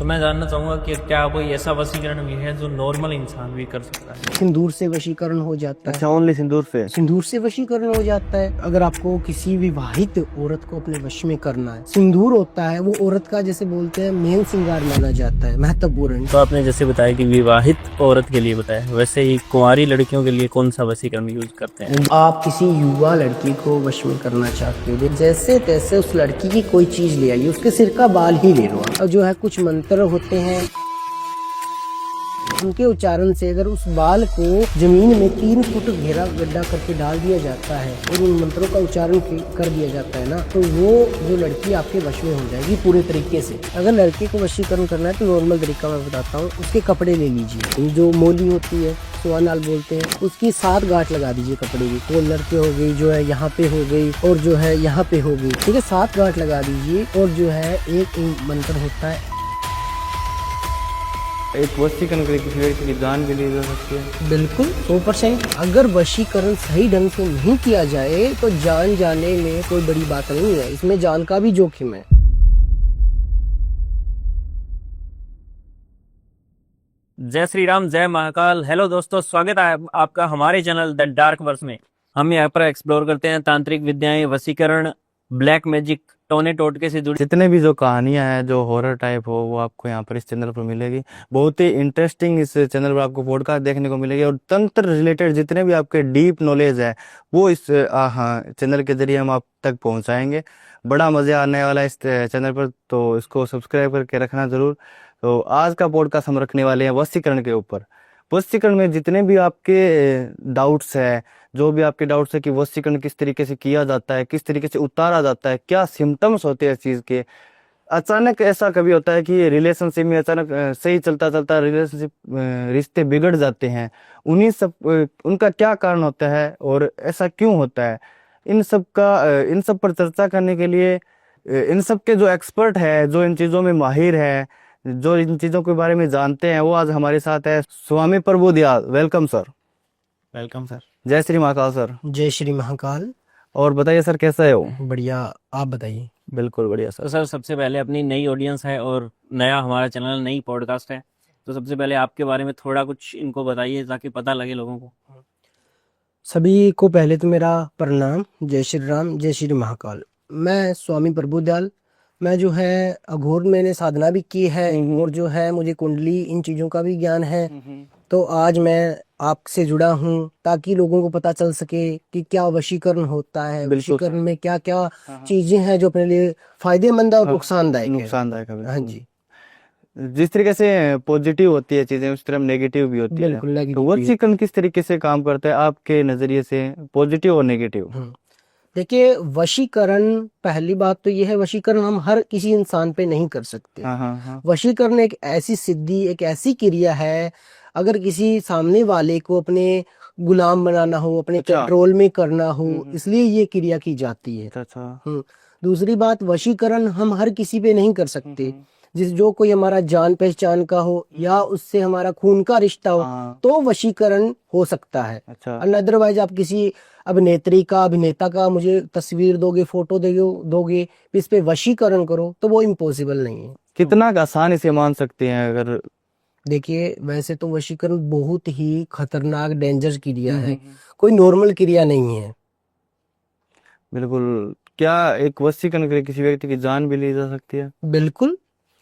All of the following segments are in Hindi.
तो मैं जानना चाहूंगा कि क्या कोई ऐसा वशीकरण भी है जो नॉर्मल इंसान भी कर सकता है? सिंदूर से वशीकरण हो जाता है। अच्छा, ओनली सिंदूर से? सिंदूर से वशीकरण हो जाता है। अगर आपको किसी विवाहित औरत को अपने वश में करना है, सिंदूर होता है वो औरत का जैसे बोलते हैं मेन श्रृंगार माना जाता है, महत्वपूर्ण। तो आपने जैसे बताया कि विवाहित औरत के लिए बताया, वैसे ही कुंवारी लड़कियों के लिए कौन सा वशीकरण यूज करते हैं? आप किसी युवा लड़की को वश में करना चाहते हो, जैसे तैसे उस लड़की की कोई चीज ले आइए, उसके सिर का बाल ही ले लो। और जो है कुछ मंत्र होते हैं, उनके उच्चारण से अगर उस बाल को जमीन में 3 फुट गहरा गड्ढा करके डाल दिया जाता है और उन मंत्रों का उच्चारण कर दिया जाता है ना, तो वो जो लड़की आपके वश में हो जाएगी पूरे तरीके से। अगर लड़के को वशीकरण करना है तो नॉर्मल तरीका मैं बताता हूँ। उसके कपड़े ले लीजिए, जो मोली होती है, सुवानाल बोलते हैं, उसकी 7 गांठ लगा दीजिए कपड़े की। कॉलर पे हो गई, जो है यहाँ पे हो गई, और जो है यहाँ पे हो गई, ठीक है, 7 गांठ लगा दीजिए। और जो है एक मंत्र होता है, एक वशीकरण करके किसी व्यक्ति की जान भी ली जा सकती है? बिल्कुल 100%। अगर वशीकरण सही ढंग से नहीं किया जाए तो जान जाने में कोई बड़ी बात नहीं है, इसमें जान का भी जोखिम है। जय श्री राम, जय महाकाल। हेलो दोस्तों, स्वागत है आपका हमारे चैनल द डार्क वर्स में। हम यहाँ पर एक्सप्लोर करते हैं तांत्रिक विद्याएं, वशीकरण, ब्लैक मैजिक, टोने टोटके से जुड़ी जितने भी जो कहानियां हैं जो हॉरर टाइप हो, वो आपको यहाँ पर इस चैनल पर मिलेगी। बहुत ही इंटरेस्टिंग इस चैनल पर आपको पॉडकास्ट देखने को मिलेगी, और तंत्र रिलेटेड जितने भी आपके डीप नॉलेज है वो इस चैनल के जरिए हम आप तक पहुंचाएंगे। बड़ा मजा आने वाला है इस चैनल पर, तो इसको सब्सक्राइब करके रखना जरूर। तो आज का पॉडकास्ट हम रखने वाले हैं वशीकरण के ऊपर। वशीकरण में जितने भी आपके डाउट्स है, जो भी आपके डाउट्स है कि वशीकरण किस तरीके से किया जाता है, किस तरीके से उतारा जाता है, क्या सिम्टम्स होते हैं इस चीज के, अचानक ऐसा कभी होता है कि रिलेशनशिप में अचानक सही चलता चलता रिलेशनशिप रिश्ते बिगड़ जाते हैं, उन्हीं सब उनका क्या कारण होता है और ऐसा क्यों होता है, इन सब पर चर्चा करने के लिए इन सब के जो एक्सपर्ट है, जो इन चीजों में माहिर है, जो इन चीजों के बारे में जानते हैं, वो आज हमारे साथ है। Swami Prabhudayal, welcome sir. Welcome sir. जय श्री महाकाल सर। जय श्री महाकाल। और बताइए सर, कैसा है वो? बढ़िया, आप बताइए। बिल्कुल बढ़िया तो सर। सर, सबसे पहले अपनी नई ऑडियंस है और नया हमारा चैनल, नई पॉडकास्ट है, तो सबसे पहले आपके बारे में थोड़ा कुछ इनको बताइए ताकि पता लगे लोगों को। सभी को पहले तो मेरा प्रणाम, जय श्री राम, जय श्री महाकाल। मैं स्वामी प्रभुदयाल, मैं जो है अघोर मैंने साधना भी की है, और जो है मुझे कुंडली इन चीज़ों का भी ज्ञान है। तो आज मैं आपसे जुड़ा हूँ ताकि लोगों को पता चल सके कि क्या वशीकरण होता है, वशीकरण में क्या क्या चीजें हैं जो अपने लिए फायदेमंद और नुकसानदायक है। हाँ जी। जिस तरीके से पॉजिटिव होती है चीजें, उस तरह नेगेटिव भी होती है। बिल्कुल। तो वशीकरण किस तरीके से काम करता है आपके नजरिए से, पॉजिटिव और नेगेटिव? देखिए, वशीकरण, पहली बात तो यह है, वशीकरण हम हर किसी इंसान पे नहीं कर सकते। वशीकरण एक ऐसी सिद्धि, एक ऐसी क्रिया है, अगर किसी सामने वाले को अपने गुलाम बनाना हो, अपने कंट्रोल में करना हो, इसलिए ये क्रिया की जाती है। दूसरी बात, वशीकरण हम हर किसी पे नहीं कर सकते। जो कोई हमारा जान पहचान का हो या उससे हमारा खून का रिश्ता हो, तो वशीकरण हो सकता है। अदरवाइज आप किसी अभिनेत्री का, अभिनेता का मुझे तस्वीर दोगे, फोटो दोगे, इस पे वशीकरण करो, तो वो इम्पॉसिबल नहीं है। कितना आसान इसे मान सकते हैं? अगर देखिए, वैसे तो वशीकरण बहुत ही खतरनाक, डेंजर क्रिया है, कोई नॉर्मल क्रिया नहीं है। बिल्कुल। क्या एक वशीकरण करके किसी व्यक्ति की जान भी ली जा सकती है? बिल्कुल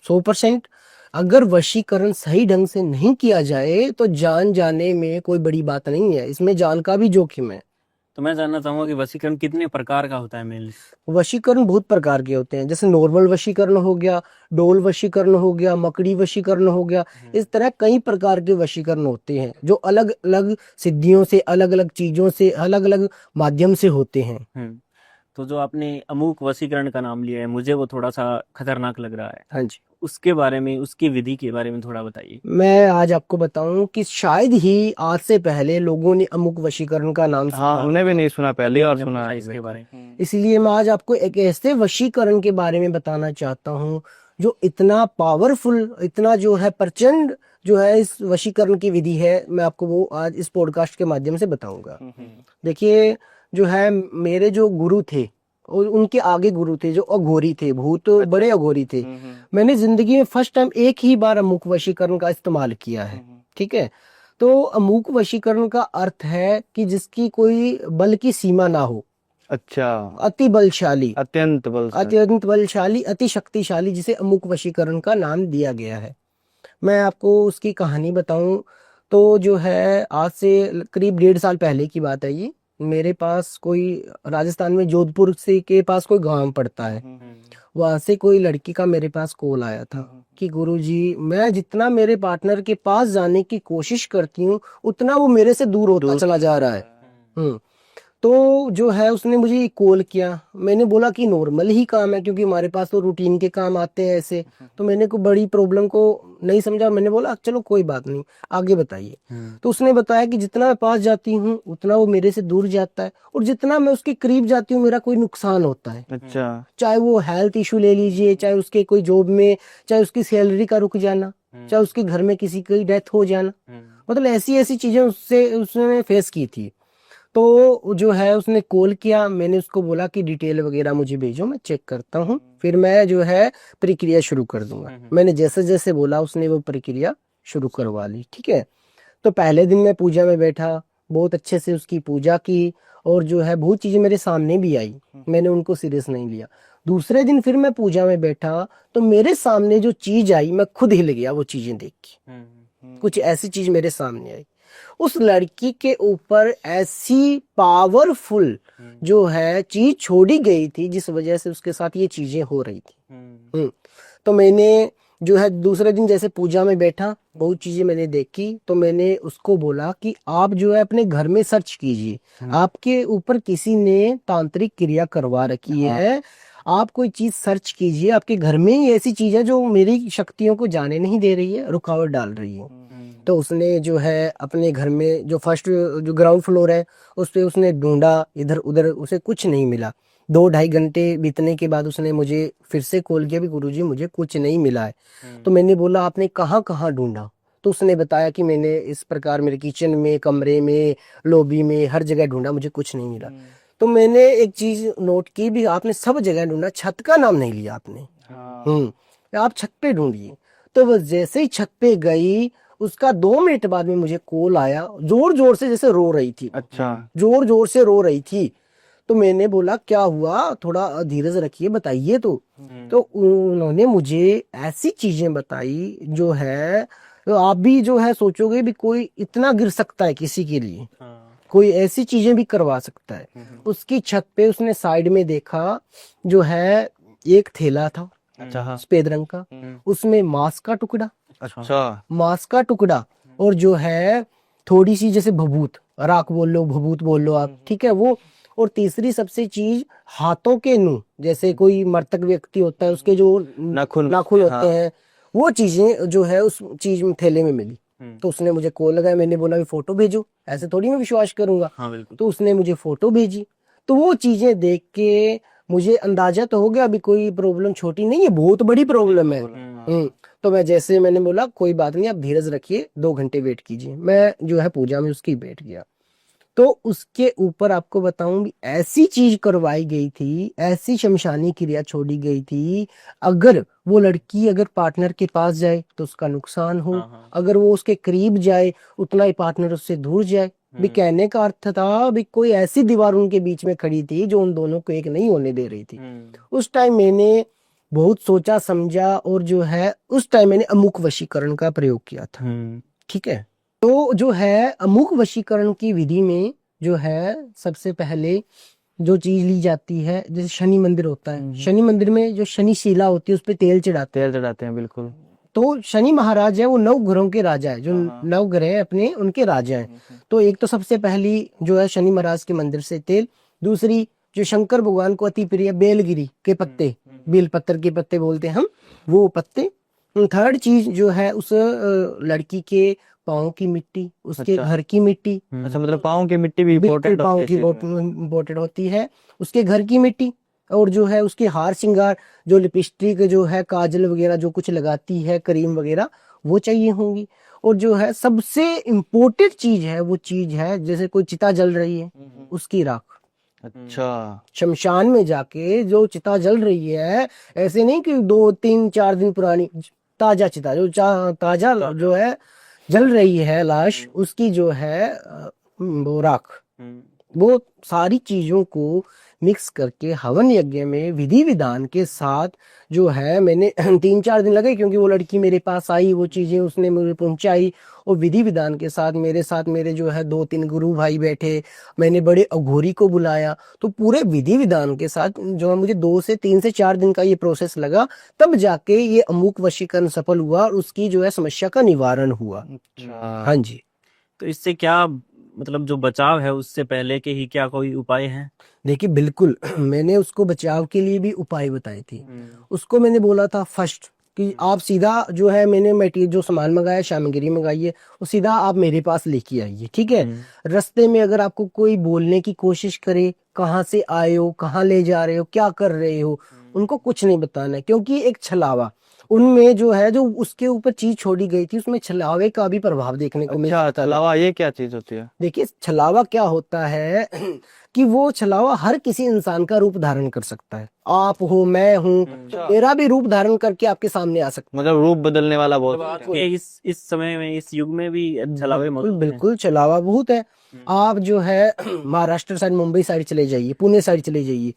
100%। अगर वशीकरण सही ढंग से नहीं किया जाए तो जान जाने में कोई बड़ी बात नहीं है, इसमें जान का भी जोखिम है। तो मैं जानना चाहूंगा कि वशीकरण कितने प्रकार का होता है मेनली? वशीकरण बहुत प्रकार के होते हैं, जैसे नॉर्मल वशीकरण हो गया, डोल वशीकरण हो गया, मकड़ी वशीकरण हो गया। इस तरह कई प्रकार के वशीकरण होते हैं जो अलग अलग सिद्धियों से, अलग अलग चीजों से, अलग अलग माध्यम से होते हैं। तो जो आपने अमूक वशीकरण का नाम लिया है, मुझे वो थोड़ा सा खतरनाक लग रहा है। हाँ जी। उसके बारे में, उसकी विधि के बारे में थोड़ा बताइए। मैं आज आपको बताऊं कि शायद ही आज से पहले लोगों ने अमुक वशीकरण का नाम सुना। हमने भी नहीं सुना, पहले और सुना है इसके बारे में। इसलिए मैं आज आपको एक ऐसे वशीकरण के बारे में बताना चाहता हूं जो इतना पावरफुल, इतना जो है प्रचंड, जो है इस वशीकरण की विधि है, मैं आपको वो आज इस पॉडकास्ट के माध्यम से बताऊंगा। देखिए, जो है मेरे जो गुरु थे और उनके आगे गुरु थे जो अघोरी थे, भूत बड़े अघोरी थे। मैंने जिंदगी में फर्स्ट टाइम एक ही बार अमूक वशीकरण का इस्तेमाल किया है। ठीक है, तो अमूक वशीकरण का अर्थ है कि जिसकी कोई बल की सीमा ना हो। अच्छा, अति बलशाली, अत्यंत बलशाली, अत्यंत बलशाली, अति शक्तिशाली, जिसे अमूक वशीकरण का नाम दिया गया है। मैं आपको उसकी कहानी बताऊं तो जो है आज से करीब 1.5 साल पहले की बात है ये। मेरे पास कोई राजस्थान में जोधपुर से के पास कोई गांव पड़ता है, वहां से कोई लड़की का मेरे पास कॉल आया था कि गुरुजी मैं जितना मेरे पार्टनर के पास जाने की कोशिश करती हूँ उतना वो मेरे से दूर होता चला जा रहा है। तो जो है उसने मुझे कॉल किया। मैंने बोला कि नॉर्मल ही काम है क्योंकि हमारे पास तो रूटीन के काम आते हैं ऐसे, तो मैंने कोई बड़ी प्रॉब्लम को नहीं समझा। मैंने बोला चलो कोई बात नहीं, आगे बताइए। तो उसने बताया कि जितना मैं पास जाती हूँ उतना वो मेरे से दूर जाता है, और जितना मैं उसके करीब जाती हूँ मेरा कोई नुकसान होता है। अच्छा, चाहे वो हेल्थ इशू ले लीजिए, चाहे उसके कोई जॉब में, चाहे उसकी सैलरी का रुक जाना, चाहे उसके घर में किसी की डेथ हो जाना, मतलब ऐसी ऐसी चीजें उसने फेस की थी। तो जो है उसने कॉल किया, मैंने उसको बोला कि डिटेल वगैरह मुझे भेजो, मैं चेक करता हूँ, फिर मैं जो है प्रक्रिया शुरू कर दूंगा। मैंने जैसे जैसे बोला उसने वो प्रक्रिया शुरू करवा ली। ठीक है, तो पहले दिन मैं पूजा में बैठा, बहुत अच्छे से उसकी पूजा की, और जो है बहुत चीजें मेरे सामने भी आई, मैंने उनको सीरियस नहीं लिया। दूसरे दिन फिर मैं पूजा में बैठा तो मेरे सामने जो चीज आई मैं खुद हिल गया वो चीजें देख के। कुछ ऐसी चीज मेरे सामने आई, उस लड़की के ऊपर ऐसी पावरफुल जो है चीज छोड़ी गई थी जिस वजह से उसके साथ ये चीजें हो रही थी। तो मैंने जो है दूसरे दिन जैसे पूजा में बैठा, बहुत चीजें मैंने देखी, तो मैंने उसको बोला कि आप जो है अपने घर में सर्च कीजिए, आपके ऊपर किसी ने तांत्रिक क्रिया करवा रखी है, आप कोई चीज सर्च कीजिए, आपके घर में ही ऐसी चीज है जो मेरी शक्तियों को जाने नहीं दे रही है, रुकावट डाल रही है। तो उसने जो है अपने घर में जो फर्स्ट जो ग्राउंड फ्लोर है उस पे उसने ढूंढा, इधर उधर, उसे कुछ नहीं मिला। 2-2.5 घंटे बीतने के बाद उसने मुझे फिर से कॉल किया भी गुरुजी मुझे कुछ नहीं मिला है। तो मैंने बोला आपने कहाँ कहाँ ढूंढा? तो उसने बताया कि मैंने इस प्रकार मेरे किचन में, कमरे में, लॉबी में, हर जगह ढूंढा, मुझे कुछ नहीं मिला। तो मैंने एक चीज नोट की भी, आपने सब जगह ढूंढा, छत का नाम नहीं लिया आपने। आप छत पे ढूंढिए। तो वो जैसे ही छत पे गई, उसका 2 मिनट बाद में मुझे कॉल आया, जोर जोर से जैसे रो रही थी। अच्छा, जोर जोर से रो रही थी। तो मैंने बोला क्या हुआ, थोड़ा धीरज रखिए, बताइए। तो उन्होंने मुझे ऐसी चीजें बताई जो है, तो आप भी जो है सोचोगे भी कोई इतना गिर सकता है किसी के लिए, कोई ऐसी चीजें भी करवा सकता है। उसकी छत पे उसने साइड में देखा, जो है एक थैला था सफेद रंग का, उसमें मांस का टुकड़ा, अच्छा, मांस का टुकड़ा, और जो है थोड़ी सी जैसे भभूत, राख बोल लो, भभूत बोल लो आप, ठीक है वो। और तीसरी सबसे चीज हाथों के नूह, जैसे कोई मृतक व्यक्ति होता है उसके जो नाखून होते हैं, वो चीजें जो है उस चीज में थैले में मिली। तो उसने मुझे कॉल लगाया, मैंने बोला भी फोटो भेजो, ऐसे थोड़ी मैं विश्वास करूंगा। हाँ बिल्कुल। तो उसने मुझे फोटो भेजी। तो वो चीजें देख के मुझे अंदाजा तो हो गया अभी कोई प्रॉब्लम छोटी नहीं है, बहुत बड़ी प्रॉब्लम है। तो मैं जैसे मैंने बोला कोई बात नहीं, आप धीरज रखिए, 2 घंटे वेट कीजिए। मैं जो है पूजा में उसकी बैठ गया। तो उसके ऊपर आपको बताऊं भी ऐसी चीज करवाई गई थी, ऐसी शमशानी क्रिया छोड़ी गई थी, अगर वो लड़की अगर पार्टनर के पास जाए तो उसका नुकसान हो, अगर वो उसके करीब जाए उतना ही पार्टनर उससे दूर जाए। भी कहने का अर्थ था भी कोई ऐसी दीवार उनके बीच में खड़ी थी जो उन दोनों को एक नहीं होने दे रही थी। उस टाइम मैंने बहुत सोचा समझा, और जो है उस टाइम मैंने अमुक वशीकरण का प्रयोग किया था। ठीक है, तो जो है अमुक वशीकरण की विधि में जो है सबसे पहले जो चीज ली जाती है, जैसे शनि मंदिर होता है, शनि मंदिर में जो शनि शिला होती है उस पे तेल चढ़ाते हैं, बिल्कुल। तो शनि महाराज है वो 9 ग्रहों के राजा है, जो 9 ग्रह है अपने उनके राजा हैं। तो एक तो सबसे पहली जो है शनि महाराज के मंदिर से तेल, दूसरी जो शंकर भगवान को अति प्रिय बेलगिरी के पत्ते, बेल पत्तर के पत्ते बोलते हैं हम, वो पत्ते। थर्ड चीज जो है उस लड़की के पाँव की मिट्टी, उसके घर की मिट्टी। अच्छा, मतलब पाँव की मिट्टी भी इम्पोर्टेंट पाँव की इम्पोर्टेंट होती है, उसके घर की मिट्टी, और जो है उसके हार श्रृंगार, जो लिपस्टिक, जो है काजल वगैरह जो कुछ लगाती है, क्रीम वगैरह, वो चाहिए होंगी। और जो है सबसे इम्पोर्टेंट चीज है वो चीज है जैसे कोई चिता जल रही है उसकी राख, अच्छा। शमशान में जाके जो चिता जल रही है, ऐसे नहीं कि 2 3 4 दिन पुरानी, ताजा चिता जो ताजा जो है जल रही है लाश, उसकी जो है वो राख, वो सारी चीजों को मिक्स करके हवन यज्ञ में विधि विधान के साथ जो है मैंने 3 4 दिन लगे, क्योंकि वो लड़की मेरे पास आई, वो चीजें उसने मुझे पहुंचाई, और विधि विधान के साथ मेरे जो है 2 3 गुरु भाई बैठे, मैंने बड़े अघोरी को बुलाया, तो पूरे विधि विधान के साथ जो है मुझे 2 से 3 से 4 दिन का ये प्रोसेस लगा, तब जाके ये अमुक वशीकरण सफल हुआ और उसकी जो है समस्या का निवारण हुआ। अच्छा। हाँ जी। तो इससे क्या मतलब जो बचाव है उससे पहले के ही क्या कोई उपाय है? देखिए बिल्कुल मैंने उसको बचाव के लिए भी उपाय बताए थे। उसको मैंने बोला था फर्स्ट कि आप सीधा जो है, मैंने मटेरियल जो सामान मंगाया, सामग्री मंगाई है, वो सीधा आप मेरे पास लेके आइए, ठीक है। रास्ते में अगर आपको कोई बोलने की कोशिश करे, कहाँ से आए हो, कहाँ ले जा रहे हो, क्या कर रहे हो, उनको कुछ नहीं बताना है, क्योंकि एक छलावा उनमें जो है, जो उसके ऊपर चीज छोड़ी गई थी, उसमें छलावे का भी प्रभाव देखने को मिलता अच्छा, है। अलावा ये क्या चीज होती है? देखिए छलावा क्या होता है कि वो छलावा हर किसी इंसान का रूप धारण कर सकता है। आप हो, मैं हूँ, मेरा भी रूप धारण करके आपके सामने आ सकता मतलब रूप बदलने वाला बहुत आज के इस समय में, इस युग में भी छलावे है। मौजूद हैं। बिल्कुल छलावा बहुत है। आप जो है महाराष्ट्र साइड, मुंबई साइड चले जाइए, पुणे साइड चले जाइए,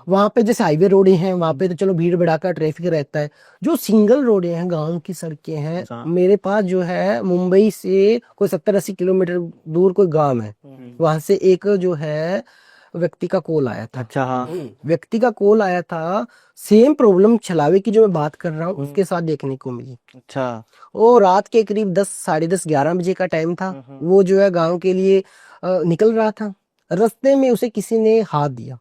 वहां पे जैसे हाईवे रोडे हैं, वहां पे तो चलो भीड़ भड़ाका ट्रैफिक रहता है। जो सिंगल रोडे हैं, गांव की सड़कें हैं, मेरे पास जो है मुंबई से कोई 70 80 किलोमीटर दूर कोई गांव है, वहां से एक जो है व्यक्ति का कॉल आया था। अच्छा। हाँ। व्यक्ति का कॉल आया था, सेम प्रॉब्लम छलावे की जो मैं बात कर रहा हूँ उसके साथ देखने को मिली। अच्छा। वो रात के करीब 10 10:30 11 बजे का टाइम था। वो जो है गांव के लिए निकल रहा था। रास्ते में उसे किसी ने हाथ दिया।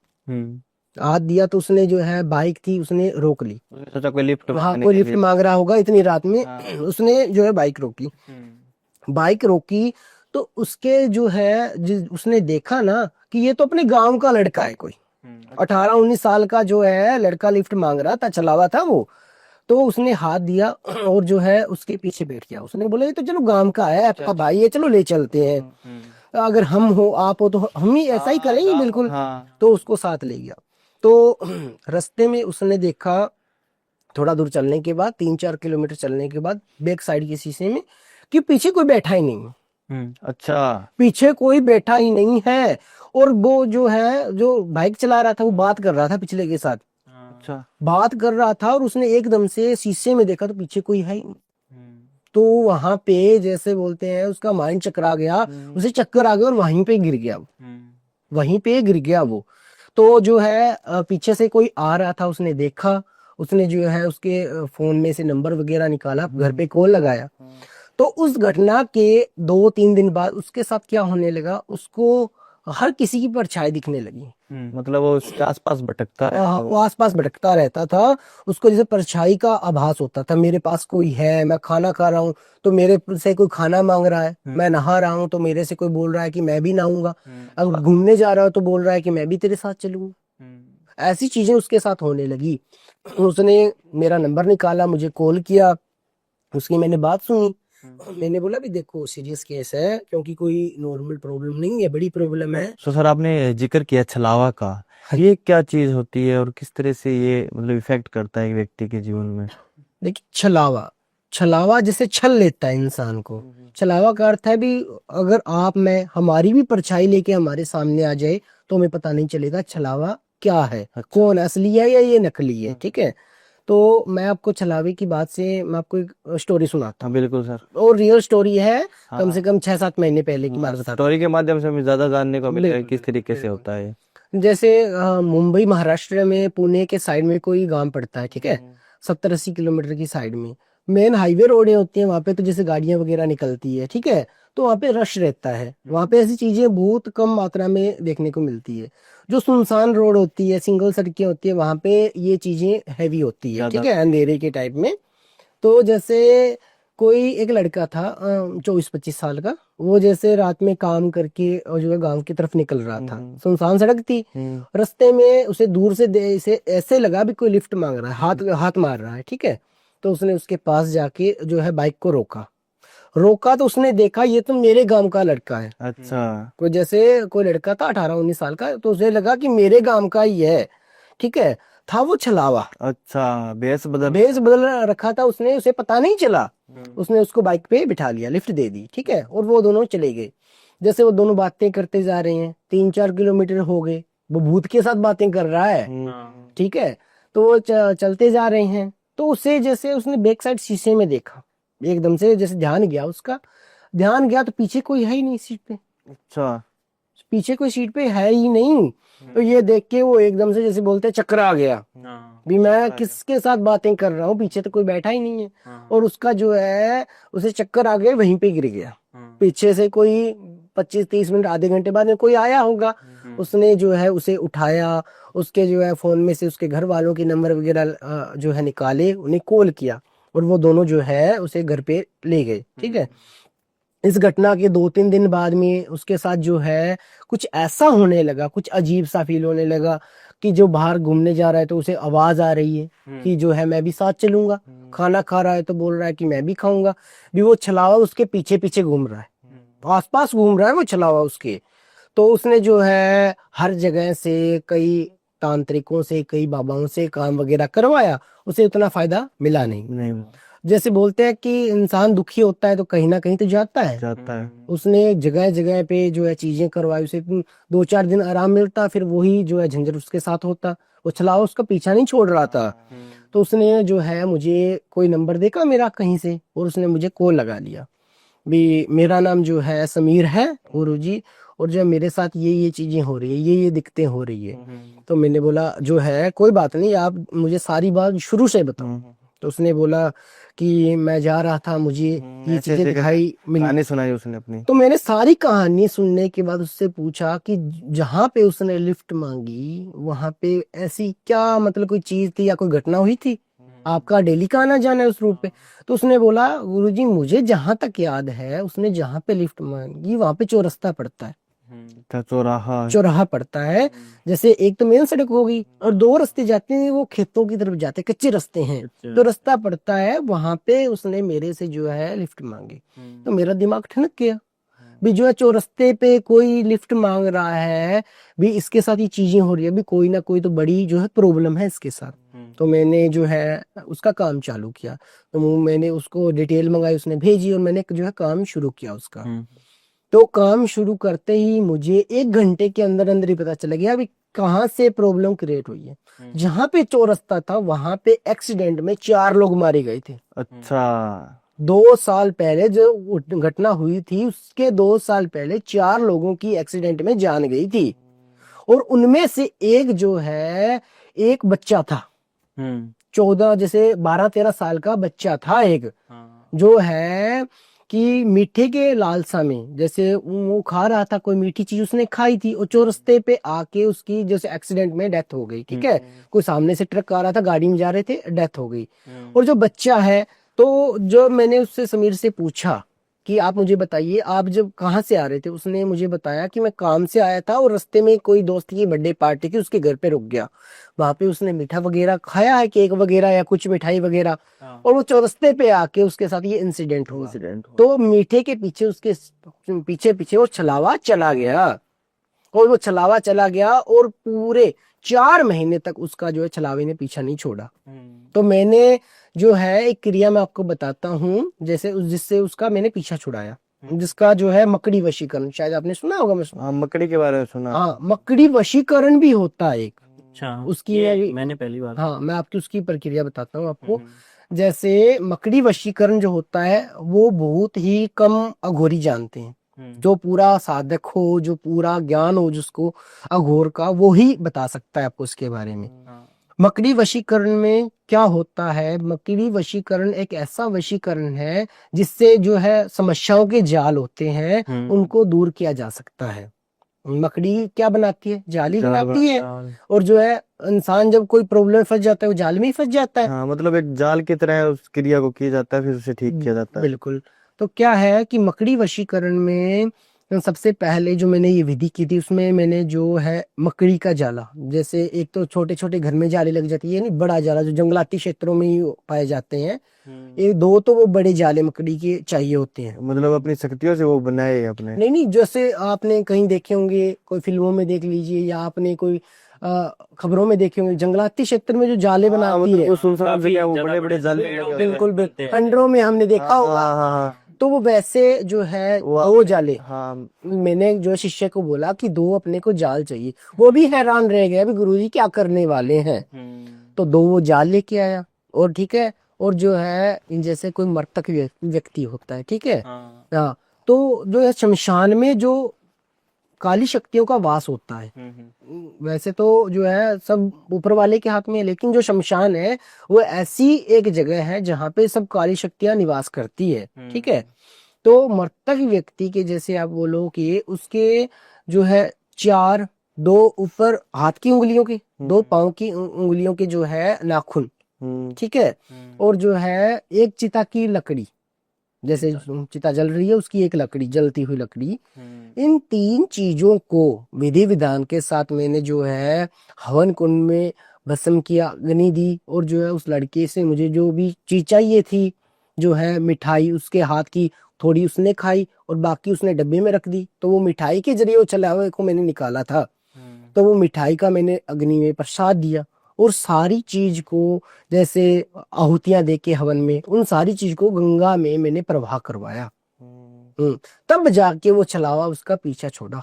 हाथ दिया तो उसने जो है, बाइक थी, उसने रोक ली। उसने सोचा कोई लिफ्ट हाँ, मांगने कोई के लिफ्ट लिए। मांग रहा होगा इतनी रात में। हाँ। उसने जो है बाइक रोकी। बाइक रोकी तो उसके जो है, उसने देखा ना कि ये तो अपने गांव का लड़का है, कोई 18 19 साल का जो है लड़का लिफ्ट मांग रहा था, छलावा था वो। तो उसने हाथ दिया और जो है उसके पीछे बैठ गया। उसने बोला ये तो चलो गांव का है, आपका भाई है, चलो ले चलते हैं, अगर हम हो आप हो तो हम ही ऐसा ही करेंगे बिल्कुल। हाँ। तो उसको साथ ले गया। तो रास्ते में उसने देखा, थोड़ा दूर चलने के बाद, 3 4 किलोमीटर चलने के बाद, बैक साइड के शीशे में, कि पीछे कोई बैठा ही नहीं। अच्छा। पीछे कोई बैठा ही नहीं है। और वो जो है, जो बाइक चला रहा था, वो बात कर रहा था पिछले के साथ, अच्छा। बात कर रहा था, और उसने एकदम से शीशे में देखा तो पीछे कोई है ही नहीं। तो वहां पे जैसे बोलते हैं, उसका माइंड चकरा गया, उसे चक्कर आ गया और वहीं पे गिर गया। वहीं पे गिर गया वो। तो जो है पीछे से कोई आ रहा था, उसने देखा, उसने जो है उसके फोन में से नंबर वगैरह निकाला, घर पे कॉल लगाया। तो उस घटना के 2 3 दिन बाद उसके साथ क्या होने लगा, उसको हर किसी की परछाई दिखने लगी। मतलब वो उसके आसपास भटकता है। वो आसपास भटकता रहता था। उसको जैसे परछाई का आभास होता था, मेरे पास कोई है, मैं खाना खा रहा हूँ तो मेरे से कोई खाना मांग रहा है, मैं नहा रहा हूँ तो मेरे से कोई बोल रहा है कि मैं भी नहाऊंगा, अगर घूमने जा रहा हूँ तो बोल रहा है कि मैं भी तेरे साथ चलूंगा। ऐसी चीजें उसके साथ होने लगी। उसने मेरा नंबर निकाला, मुझे कॉल किया, उसकी मैंने बात सुनी। मैंने बोला भी देखो सीरियस केस है, क्योंकि कोई नॉर्मल प्रॉब्लम नहीं है, बड़ी प्रॉब्लम है। तो सर आपने जिक्र किया छलावा का, ये क्या चीज होती है और किस तरह से ये मतलब इफेक्ट करता है एक व्यक्ति के जीवन में? देखिए छलावा जैसे छल लेता है इंसान को। छलावा का अर्थ है भी, अगर आप मैं हमारी भी परछाई लेके हमारे सामने आ जाए तो हमें पता नहीं चलेगा छलावा क्या है, कौन असली है या ये नकली है, ठीक है। तो मैं आपको छलावे की बात से मैं आपको एक स्टोरी सुनाता हूँ। बिल्कुल सर। और रियल स्टोरी है, कम से कम 6 7 महीने पहले की बात बताता हूँ। स्टोरी के माध्यम से हमें ज्यादा जानने को मिलेगा किस तरीके से होता है। जैसे मुंबई महाराष्ट्र में पुणे के साइड में कोई गांव पड़ता है, ठीक है, 70 80 किलोमीटर की साइड में। मेन हाईवे रोडें होती हैं वहां पे, तो जैसे गाड़ियां वगैरह निकलती है, ठीक है, तो वहां पे रश रहता है। वहां पे ऐसी चीजें बहुत कम मात्रा में देखने को मिलती है। जो सुनसान रोड होती है, सिंगल सड़कें होती है, वहां पे ये चीजें हैवी होती है, ठीक है, अंधेरे के टाइप में। तो जैसे कोई एक लड़का था 24 25 साल का, वो जैसे रात में काम करके और जो है गांव की तरफ निकल रहा था। सुनसान सड़क थी। रास्ते में उसे दूर से इसे ऐसे लगा भी कोई लिफ्ट मांग रहा है, हाथ हाथ मार रहा है, ठीक है। तो उसने उसके पास जाके जो है बाइक को रोका। रोका तो उसने देखा ये तो मेरे गांव का लड़का है। अच्छा। कोई जैसे कोई लड़का था 18-19 साल का, तो उसे लगा कि मेरे गांव का ही है, ठीक है। था वो छलावा, अच्छा, भेस बदल रखा था उसने, उसे पता नहीं चला। उसने उसको बाइक पे बिठा लिया, लिफ्ट दे दी, ठीक है, और वो दोनों चले गए। जैसे वो दोनों बातें करते जा रहे हैं, 3-4 किलोमीटर हो गए, वो भूत के साथ बातें कर रहा है, ठीक है। तो वो चलते जा रहे हैं, तो उसे जैसे उसने बैक साइड शीशे में देखा, एकदम से जैसे ध्यान गया उसका, ध्यान गया तो पीछे कोई है ही नहीं सीट पे। अच्छा। पीछे कोई सीट पे है ही नहीं। तो ये देख के वो एकदम से जैसे बोलते हैं चक्कर आ गया, भी मैं किसके साथ बातें कर रहा हूँ, पीछे तो कोई बैठा ही नहीं है। और उसका जो है उसे चक्कर आ गया, वहीं पे गिर गया। पीछे से कोई 25-30 मिनट आधे घंटे बाद में कोई आया होगा, उसने जो है उसे उठाया, उसके जो है फोन में से उसके घर वालों के नंबर वगैरह जो है निकाले, उन्हें कॉल किया, और वो दोनों जो है उसे घर पे ले गए, ठीक है। इस घटना के 2-3 दिन बाद में उसके साथ जो है कुछ ऐसा होने लगा, कुछ अजीब सा फील होने लगा कि जो बाहर घूमने जा रहा है तो उसे आवाज आ रही है कि जो है मैं भी साथ चलूंगा, खाना खा रहा है तो बोल रहा है कि मैं भी खाऊंगा, भी वो छलावा उसके पीछे पीछे घूम रहा है, आसपास घूम रहा है वो छलावा उसके। तो उसने जो है हर जगह से कई तांत्रिकों से, कई बाबाओं से काम वगैरह करवाया, उसे उतना फायदा मिला नहीं। जैसे बोलते हैं कि इंसान दुखी होता है तो कहीं ना कहीं तो जाता है। उसने जगह जगह पे जो है चीजें करवाई, उसे 2-4 दिन आराम मिलता, फिर वही जो है झंझट उसके साथ होता। वो छलावा उसका पीछा नहीं छोड़ रहा था। तो उसने जो है मुझे कोई नंबर देखा मेरा कहीं से, और उसने मुझे कॉल लगा लिया, भी मेरा नाम जो है समीर है गुरुजी, और जो मेरे साथ ये चीजें हो रही है, ये दिक्कतें हो रही है। तो मैंने बोला जो है कोई बात नहीं, आप मुझे सारी बात शुरू से बताओ। तो उसने बोला कि मैं जा रहा था, मुझे ये चीजें दिखाई मिली, कहानी सुनाई उसने अपनी। तो मैंने सारी कहानी सुनने के बाद उससे पूछा कि जहाँ पे उसने लिफ्ट मांगी वहां पे ऐसी क्या मतलब कोई चीज थी या कोई घटना हुई थी, आपका डेली का आना जाना है उस रूट पे। तो उसने बोला गुरुजी मुझे जहां तक याद है, उसने जहाँ पे लिफ्ट मांगी वहां पे चौरास्ता पड़ता है, चौराहा पड़ता है। जैसे एक तो मेन सड़क हो गई और 2 रास्ते जाते हैं, वो खेतों की तरफ जाते हैं, कच्चे रास्ते हैं, तो रास्ता पड़ता है वहां पे उसने मेरे से जो है लिफ्ट मांगी। तो मेरा दिमाग ठनक गया, भी जो है चौरास्ते पे कोई लिफ्ट मांग रहा है, भी इसके साथ ये चीजें हो रही है, भी कोई ना कोई तो बड़ी जो है प्रॉब्लम है इसके साथ। तो मैंने जो है उसका काम चालू किया, तो मैंने उसको डिटेल मंगाई, उसने भेजी, और मैंने जो है काम शुरू किया उसका। तो काम शुरू करते ही मुझे 1 घंटे के अंदर अंदर ही पता चला गया अभी कहाँ से प्रॉब्लम क्रिएट हुई है। जहाँ पे चौरास्ता था वहां पे एक्सीडेंट में 4 लोग मारे गए थे। अच्छा। 2 साल पहले जो घटना हुई थी, उसके 2 साल पहले 4 लोगों की एक्सीडेंट में जान गई थी, और उनमें से एक जो है एक बच्चा था, 14 जैसे 12-13 साल का बच्चा था एक, जो है कि मीठे के लालसा में जैसे वो खा रहा था, कोई मीठी चीज उसने खाई थी, और चौरस्ते पे आके उसकी जैसे एक्सीडेंट में डेथ हो गई, ठीक है। कोई सामने से ट्रक आ रहा था, गाड़ी में जा रहे थे, डेथ हो गई। और जो बच्चा है, तो जो मैंने उससे समीर से पूछा कि आप मुझे बताइए आप जब कहाँ से आ रहे थे, उसने मुझे बताया कि मैं काम से आया था और रास्ते में कोई दोस्त की बर्थडे पार्टी थी, उसके घर पे रुक गया, वहां पे उसने मीठा वगैरह खाया है, केक वगैरह या कुछ मिठाई वगैरह, और वो चौरस्ते पे आके उसके साथ ये इंसिडेंट हुआ। तो मीठे के पीछे उसके पीछे पीछे वो छलावा चला गया, और वो छलावा चला गया और पूरे 4 महीने तक उसका जो है छलावे ने पीछा नहीं छोड़ा। तो मैंने जो है एक क्रिया मैं आपको बताता हूँ, जैसे जिससे उसका मैंने पीछा छुड़ाया, जिसका जो है मकड़ी वशीकरण, शायद आपने सुना होगा। मैं मकड़ी के बारे में सुना। हाँ, मकड़ी वशीकरण भी होता है एक। अच्छा, उसकी मैंने पहली बार। हाँ, मैं आपकी उसकी प्रक्रिया बताता हूँ आपको। जैसे मकड़ी वशीकरण जो होता है वो बहुत ही कम अघोरी जानते हैं, जो पूरा साधक हो, जो पूरा ज्ञान हो जिसको अघोर का, वो ही बता सकता है आपको इसके बारे में। मकड़ी वशीकरण में क्या होता है, मकड़ी वशीकरण एक ऐसा वशीकरण है जिससे जो है समस्याओं के जाल होते हैं उनको दूर किया जा सकता है। मकड़ी क्या बनाती है, जाल ही बनाती है, और जो है इंसान जब कोई प्रॉब्लम में फंस जाता है वो जाल में ही फंस जाता है। हाँ, मतलब एक जाल की तरह उस क्रिया को किया जाता है, फिर उसे ठीक किया जाता है। बिल्कुल। तो क्या है कि मकड़ी वशीकरण में तो सबसे पहले जो मैंने ये विधि की थी उसमें मैंने जो है मकड़ी का जाला, जैसे एक तो छोटे छोटे घर में जाले लग जाती है, नहीं बड़ा जाला जो जंगलाती क्षेत्रों में ही पाए जाते हैं, एक दो तो वो बड़े जाले मकड़ी के चाहिए होते हैं। मतलब अपनी शक्तियों से वो बनाए अपने। नहीं नहीं, जैसे आपने कहीं देखे होंगे, कोई फिल्मों में देख लीजिए या आपने कोई खबरों में देखे होंगे, जंगलाती क्षेत्र में जो जाले बनाती है, वो सुनसान काफी जगह वो जगह बड़े बड़े जाले पेड़ों लगे पे होते हैं। बिल्कुल बनते हैं। खंडरों में हमने देखा होगा। हाँ। तो वो वैसे जो है वो दो जाले, हाँ। मैंने जो शिष्य को बोला कि दो अपने को जाल चाहिए, वो भी हैरान रह गया भी गुरुजी क्या करने वाले हैं। तो दो वो जाल लेके आया, और ठीक है, और जो है इन जैसे कोई मृतक व्यक्ति होता है, ठीक है, हाँ, तो जो है शमशान में जो काली शक्तियों का वास होता है, वैसे तो जो है सब ऊपर वाले के हाथ में है, लेकिन जो शमशान है वो ऐसी एक जगह है जहाँ पे सब काली शक्तियां निवास करती है, ठीक है। तो मृतक व्यक्ति के जैसे आप बोलो कि उसके जो है चार, दो ऊपर हाथ की उंगलियों के, दो पाँव की उंगलियों के जो है नाखून, ठीक है, और जो है एक चिता की लकड़ी, जैसे चिता जल रही है उसकी एक लकड़ी, जलती हुई लकड़ी, इन तीन चीजों को विधि विधान के साथ मैंने जो है हवन कुंड में भस्म किया, अग्नि दी, और जो है उस लड़के से मुझे जो भी चीज चाहिए थी, जो है मिठाई उसके हाथ की थोड़ी उसने खाई और बाकी उसने डब्बे में रख दी, तो वो मिठाई के जरिए वो चला हुआ को मैंने निकाला था, तो वो मिठाई का मैंने अग्नि में प्रसाद दिया, और सारी चीज को जैसे आहुतियां दे के हवन में उन सारी चीज को गंगा में मैंने प्रवाह करवाया। तब जाके वो छलावा उसका पीछा छोड़ा,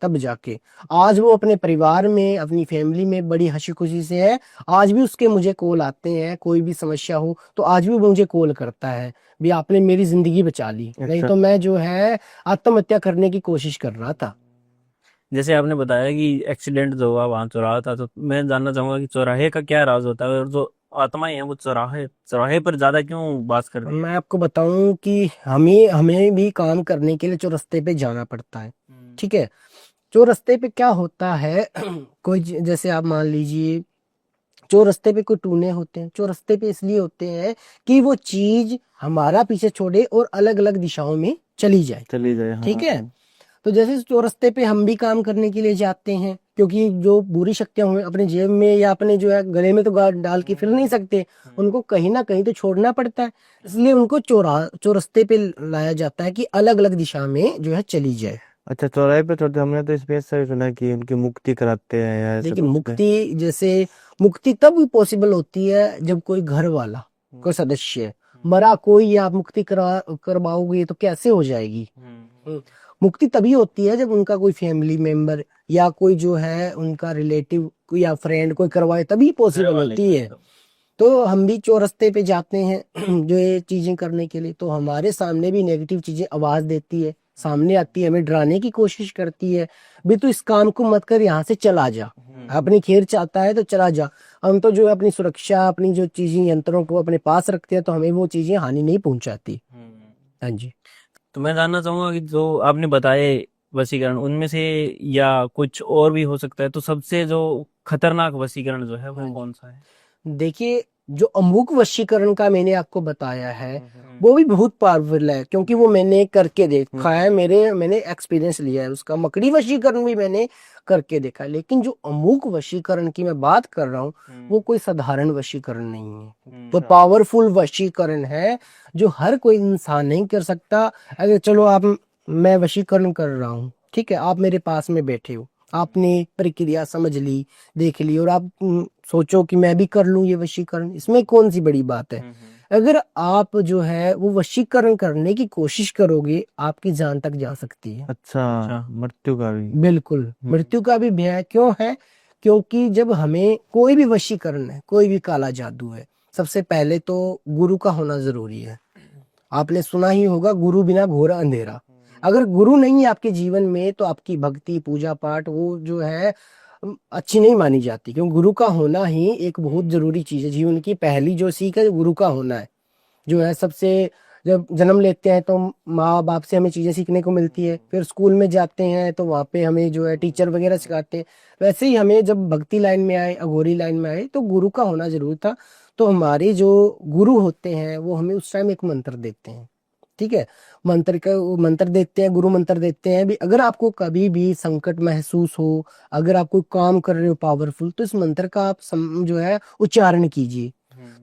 तब जाके आज वो अपने परिवार में अपनी फैमिली में बड़ी हंसी खुशी से है। आज भी उसके मुझे कॉल आते हैं, कोई भी समस्या हो तो आज भी वो मुझे कॉल करता है, भी आपने मेरी जिंदगी बचा ली, नहीं तो मैं जो है आत्महत्या करने की कोशिश कर रहा था। जैसे आपने बताया कि एक्सीडेंट जो हुआ वहां चौराहा था, तो मैं जानना चाहूंगा कि चौराहे का क्या राज होता है, और जो आत्माएं हैं वो चौराहे चौराहे पर ज्यादा क्यों वास करती हैं? मैं आपको बताऊं कि हमें हमें भी काम करने के लिए चौरस्ते पे जाना पड़ता है, ठीक है। चौरस्ते पे क्या होता है कोई जैसे आप मान लीजिए चौरस्ते पे कोई टूने होते हैं, चौरस्ते पे इसलिए होते हैं कि वो चीज हमारा पीछे छोड़े और अलग अलग दिशाओं में चली जाए, हाँ। ठीक है। तो जैसे चौरस्ते पे हम भी काम करने के लिए जाते हैं, क्योंकि जो बुरी शक्तियां हुए अपने जेब में या अपने जो है गले में तो डाल के फिर नहीं सकते, उनको कहीं ना कहीं तो छोड़ना पड़ता है, इसलिए उनको चौरस्ते पे लाया जाता है कि अलग अलग दिशा में जो है चली जाए। अच्छा, चौराहे पे छोड़ते, हमने तो स्पेस से भी सुना कि उनकी मुक्ति कराते हैं या ऐसा लेकिन कुछ है। मुक्ति जैसे मुक्ति तब भी पॉसिबल होती है जब कोई घर वाला कोई सदस्य मरा, कोई आप मुक्ति करवाओगे तो कैसे हो जाएगी। मुक्ति तभी होती है जब उनका कोई फैमिली मेंबर या कोई जो है उनका रिलेटिव या फ्रेंड कोई करवाए, तभी पॉसिबल होती है। तो हम भी चौरस्ते पे जाते हैं जो ये चीजें करने के लिए, तो हमारे सामने भी नेगेटिव चीजें आवाज देती है, सामने आती है, हमें डराने की कोशिश करती है, भी तू इस काम को मत कर, यहाँ से चला जा, अपनी खैर चाहता है तो चला जा। हम तो जो है अपनी सुरक्षा, अपनी जो चीजें यंत्रों को अपने पास रखते हैं, तो हमें वो चीजें हानि नहीं पहुंचाती। हाँ जी। तो मैं जानना चाहूंगा कि जो आपने बताए वशीकरण, उनमें से या कुछ और भी हो सकता है, तो सबसे जो खतरनाक वशीकरण जो है वो कौन सा है? देखिए, जो अमुक वशीकरण का मैंने आपको बताया है वो भी बहुत पावरफुल है, क्योंकि वो मैंने करके देखा है, मैंने एक्सपीरियंस लिया है उसका। मकड़ी वशीकरण भी मैंने करके देखा है, लेकिन जो अमुक वशीकरण की मैं बात कर रहा हूँ वो कोई साधारण वशीकरण नहीं है, वो पावरफुल वशीकरण है जो हर कोई इंसान नहीं कर सकता। अगर चलो आप, मैं वशीकरण कर रहा हूँ, ठीक है, आप मेरे पास में बैठे हो, आपने प्रक्रिया समझ ली, देख ली, और आप सोचो कि मैं भी कर लूं ये वशीकरण, इसमें कौन सी बड़ी बात है। अगर आप जो है वो वशीकरण करने की कोशिश करोगे, आपकी जान तक जा सकती है। अच्छा, मृत्यु का भी। बिल्कुल, मृत्यु का भी भय है। क्यों है? क्योंकि जब हमें कोई भी वशीकरण है, कोई भी काला जादू है, सबसे पहले तो गुरु का होना जरूरी है। आपने सुना ही होगा, गुरु बिना घोर अंधेरा। अगर गुरु नहीं है आपके जीवन में तो आपकी भक्ति पूजा पाठ वो जो है अच्छी नहीं मानी जाती, क्योंकि गुरु का होना ही एक बहुत जरूरी चीज है। जीवन की पहली जो सीख है गुरु का होना है, जो है सबसे, जब जन्म लेते हैं तो माँ बाप से हमें चीजें सीखने को मिलती है, फिर स्कूल में जाते हैं तो वहाँ पे हमें जो है टीचर वगैरह सिखाते हैं, वैसे ही हमें जब भक्ति लाइन में आए, अघोरी लाइन में आए, तो गुरु का होना जरूरी था। तो हमारे जो गुरु होते हैं वो हमें उस टाइम एक मंत्र देते हैं, ठीक है। मंत्र का वो मंत्र देते हैं, गुरु मंत्र देते हैं भी। अगर आपको कभी भी संकट महसूस हो, अगर आप कोई काम कर रहे हो पावरफुल, तो इस मंत्र का आप जो है उच्चारण कीजिए,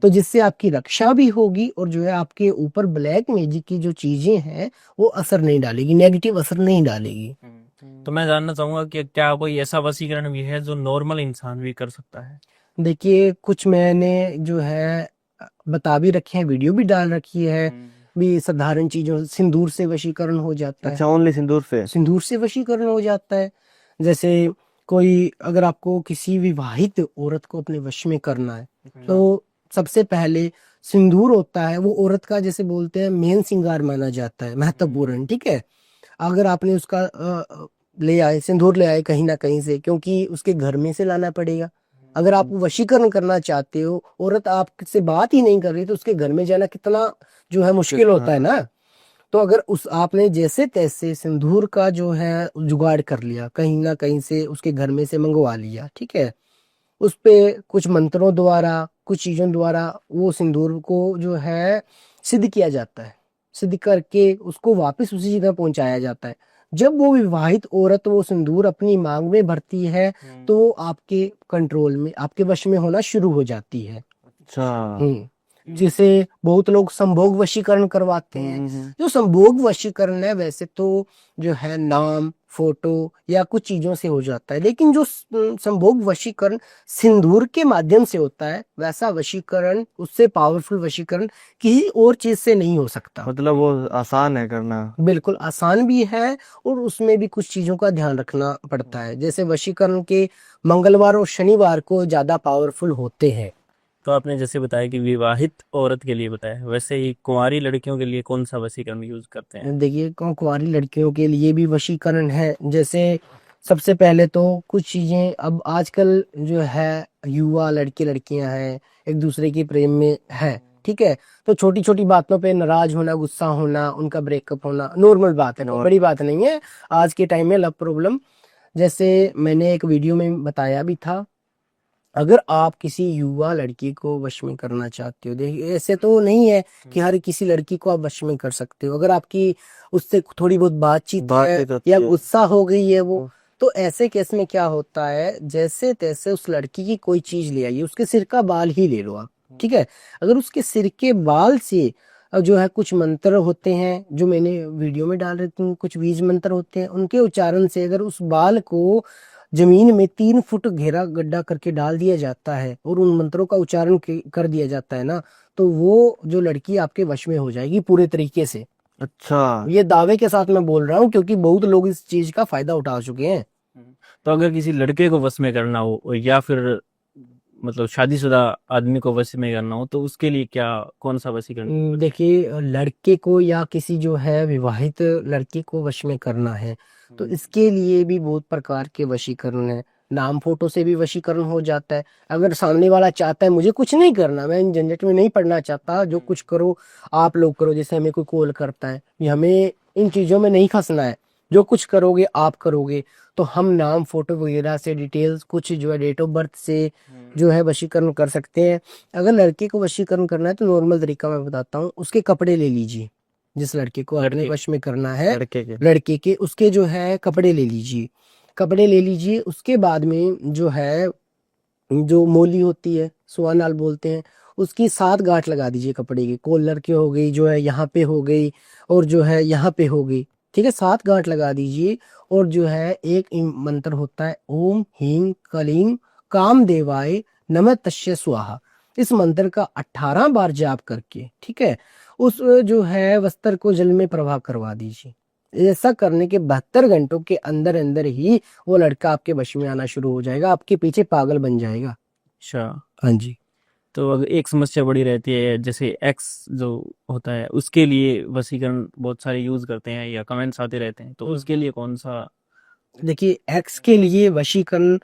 तो जिससे आपकी रक्षा भी होगी और जो है आपके ऊपर ब्लैक मैजिक की जो चीजें हैं वो असर नहीं डालेगी, नेगेटिव असर नहीं डालेगी। तो मैं जानना चाहूंगा कि क्या कोई ऐसा वशीकरण भी है जो नॉर्मल इंसान भी कर सकता है? देखिए कुछ मैंने जो है बता भी रखे हैं, वीडियो भी डाल रखी है भी। साधारण चीजों, सिंदूर से वशीकरण हो जाता है। अच्छा, ओनली सिंदूर से? सिंदूर से वशीकरण हो जाता है। जैसे कोई, अगर आपको किसी विवाहित औरत को अपने वश में करना है, तो सबसे पहले सिंदूर होता है, वो औरत का जैसे बोलते हैं मेन श्रृंगार माना जाता है, महत्वपूर्ण, ठीक है। अगर आपने उसका ले आए, सिंदूर ले आए कहीं ना कहीं से, क्योंकि उसके घर में से लाना पड़ेगा। अगर आप वशीकरण करना चाहते हो, औरत आपसे बात ही नहीं कर रही, तो उसके घर में जाना कितना जो है मुश्किल होता है ना। तो अगर उस आपने जैसे तैसे सिंदूर का जो है जुगाड़ कर लिया, कहीं ना कहीं से उसके घर में से मंगवा लिया, ठीक है। उस पे कुछ मंत्रों द्वारा, कुछ चीजों द्वारा वो सिंदूर को जो है सिद्ध किया जाता है। सिद्ध करके उसको वापस उसी जगह पहुंचाया जाता है। जब वो विवाहित औरत वो सिंदूर अपनी मांग में भरती है, तो वो आपके कंट्रोल में, आपके वश में होना शुरू हो जाती है। अच्छा। जिसे बहुत लोग संभोग वशीकरण करवाते हैं। जो संभोग वशीकरण है वैसे तो जो है नाम, फोटो या कुछ चीजों से हो जाता है, लेकिन जो संभोग वशीकरण सिंदूर के माध्यम से होता है, वैसा वशीकरण, उससे पावरफुल वशीकरण किसी और चीज से नहीं हो सकता। मतलब वो आसान है करना? बिल्कुल आसान भी है, और उसमें भी कुछ चीजों का ध्यान रखना पड़ता है। जैसे वशीकरण के मंगलवार और शनिवार को ज्यादा पावरफुल होते हैं। तो आपने जैसे बताया कि विवाहित औरत के लिए बताया, वैसे ही कुंवारी लड़कियों के लिए कौन सा वशीकरण यूज करते हैं? देखिए कुंवारी लड़कियों के लिए भी वशीकरण है। जैसे सबसे पहले तो कुछ चीजें, अब आजकल जो है युवा लड़के लड़कियां हैं, एक दूसरे के प्रेम में है, ठीक है। तो छोटी छोटी बातों पे नाराज होना, गुस्सा होना, उनका ब्रेकअप होना नॉर्मल बात है, कोई बड़ी बात नहीं है आज के टाइम में लव प्रॉब्लम। जैसे मैंने एक वीडियो में बताया भी था, अगर आप किसी युवा लड़की को वश में करना चाहते हो, देखिए ऐसे तो नहीं है कि हर किसी लड़की को आप वश में कर सकते हो। अगर आपकी उससे थोड़ी बहुत बातचीत है या गुस्सा हो गई है वो, तो ऐसे केस में क्या होता है, जैसे तैसे उस लड़की की कोई चीज ले आइए, उसके सिर का बाल ही ले लो आप, ठीक है। अगर उसके सिर के बाल से जो है कुछ मंत्र होते हैं, जो मैंने वीडियो में डाल रहे थे, कुछ बीज मंत्र होते हैं, उनके उच्चारण से अगर उस बाल को जमीन में 3 फुट घेरा गड्ढा करके डाल दिया जाता है और उन मंत्रों का उच्चारण कर दिया जाता है ना, तो वो जो लड़की आपके वश में हो जाएगी पूरे तरीके से। अच्छा। ये दावे के साथ मैं बोल रहा हूँ, क्योंकि बहुत लोग इस चीज का फायदा उठा चुके हैं। तो अगर किसी लड़के को वश में करना हो, या फिर मतलब शादीशुदा आदमी को वश में करना हो, तो उसके लिए क्या, कौन सा वशीकरण? देखिए लड़के को या किसी जो है विवाहित लड़की को वश में करना है, तो इसके लिए भी बहुत प्रकार के वशीकरण है। नाम फोटो से भी वशीकरण हो जाता है। अगर सामने वाला चाहता है मुझे कुछ नहीं करना, मैं इन झंझट में नहीं पड़ना चाहता, जो कुछ करो आप लोग करो, जैसे हमें कोई कॉल करता है कि हमें इन चीजों में नहीं फंसना है, जो कुछ करोगे आप करोगे, तो हम नाम फोटो वगैरह से डिटेल्स, कुछ जो है डेट ऑफ बर्थ से जो है वशीकरण कर सकते हैं। अगर लड़के को वशीकरण करना है तो नॉर्मल तरीका मैं बताता हूँ, उसके कपड़े ले लीजिए। जिस लड़के को अपने वश में करना है, लड़के के उसके जो है कपड़े ले लीजिए। कपड़े ले लीजिए, उसके बाद में जो है जो मोली होती है, सुआनाल बोलते हैं, उसकी 7 गांठ लगा दीजिए कपड़े की। कॉलर की हो गई, जो है यहाँ पे हो गई, और जो है यहाँ पे हो गई, ठीक है। 7 गांठ लगा दीजिए, और जो है एक मंत्र होता है, ओम ह्रीं क्लीं कामदेवाय नमः तस्य स्वाहा। इस मंत्र का 18 बार जाप करके, ठीक है, उस जो है वस्त्र को जल में प्रवाह करवा दीजिए। ऐसा करने के 72 घंटों के अंदर अंदर ही वो लड़का आपके वश में आना शुरू हो जाएगा, आपके पीछे पागल बन जाएगा। अच्छा। हाँ जी। तो अगर एक समस्या बड़ी रहती है, जैसे एक्स जो होता है, उसके लिए वशीकरण बहुत सारे यूज करते हैं या कमेंट्स आते रहते हैं, तो उसके लिए कौन सा? देखिए एक्स के लिए वशीकरण,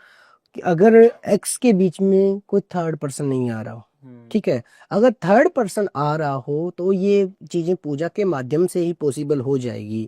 अगर एक्स के बीच में कोई थर्ड पर्सन नहीं आ रहा हो, ठीक है। अगर थर्ड पर्सन आ रहा हो तो ये चीजें पूजा के माध्यम से ही पॉसिबल हो जाएगी।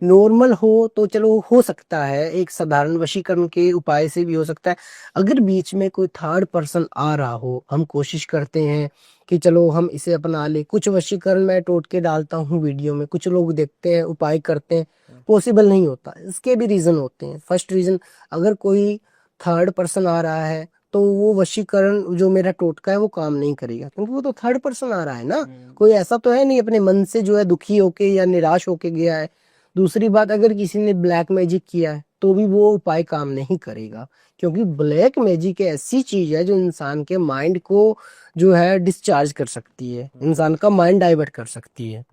नॉर्मल हो तो चलो हो सकता है, एक साधारण वशीकरण के उपाय से भी हो सकता है। अगर बीच में कोई थर्ड पर्सन आ रहा हो, हम कोशिश करते हैं कि चलो हम इसे अपना ले। कुछ वशीकरण मैं टोटके डालता हूँ वीडियो में, कुछ लोग देखते हैं, उपाय करते हैं, पॉसिबल नहीं होता। इसके भी रीजन होते हैं। फर्स्ट रीजन, अगर कोई थर्ड पर्सन आ रहा है तो वो वशीकरण जो मेरा टोटका है वो काम नहीं करेगा, क्योंकि वो तो थर्ड पर्सन आ रहा है ना। कोई ऐसा तो है नहीं अपने मन से जो है दुखी होके या निराश होके गया है। दूसरी बात, अगर किसी ने ब्लैक मैजिक किया है तो भी वो उपाय काम नहीं करेगा, क्योंकि ब्लैक मैजिक ऐसी चीज है जो इंसान के माइंड को जो है डिस्चार्ज कर सकती है, इंसान का माइंड डाइवर्ट कर सकती है।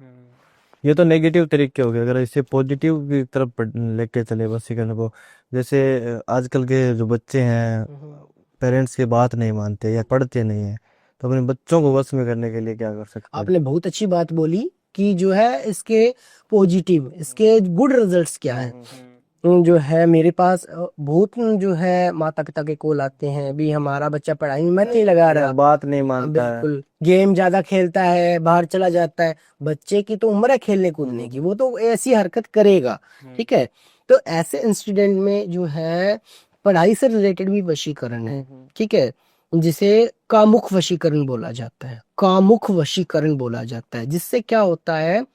ये तो नेगेटिव तरीके हो गए। अगर इसे पॉजिटिव की तरफ लेके चले वशीकरण को, जैसे आजकल के जो बच्चे हैं पेरेंट्स की बात नहीं मानते या पढ़ते नहीं है, तो अपने बच्चों को वश में करने के लिए क्या कर सकते हैं? आपने बहुत अच्छी बात बोली कि जो है इसके पॉजिटिव, इसके गुड रिजल्ट्स क्या है। जो है मेरे पास बहुत जो है माता पिता के कॉल आते हैं, भी हमारा बच्चा पढ़ाई में मन नहीं लगा रहा, बात नहीं मानता है। बिल्कुल गेम ज्यादा खेलता है, बाहर चला जाता है। बच्चे की तो उम्र है खेलने कूदने की, वो तो ऐसी हरकत करेगा, ठीक है। तो ऐसे इंसिडेंट में जो है पढ़ाई से रिलेटेड भी वशीकरण है, ठीक है, जिसे कामुक वशीकरण बोला जाता है। कामुक वशीकरण बोला जाता है, जिससे क्या होता है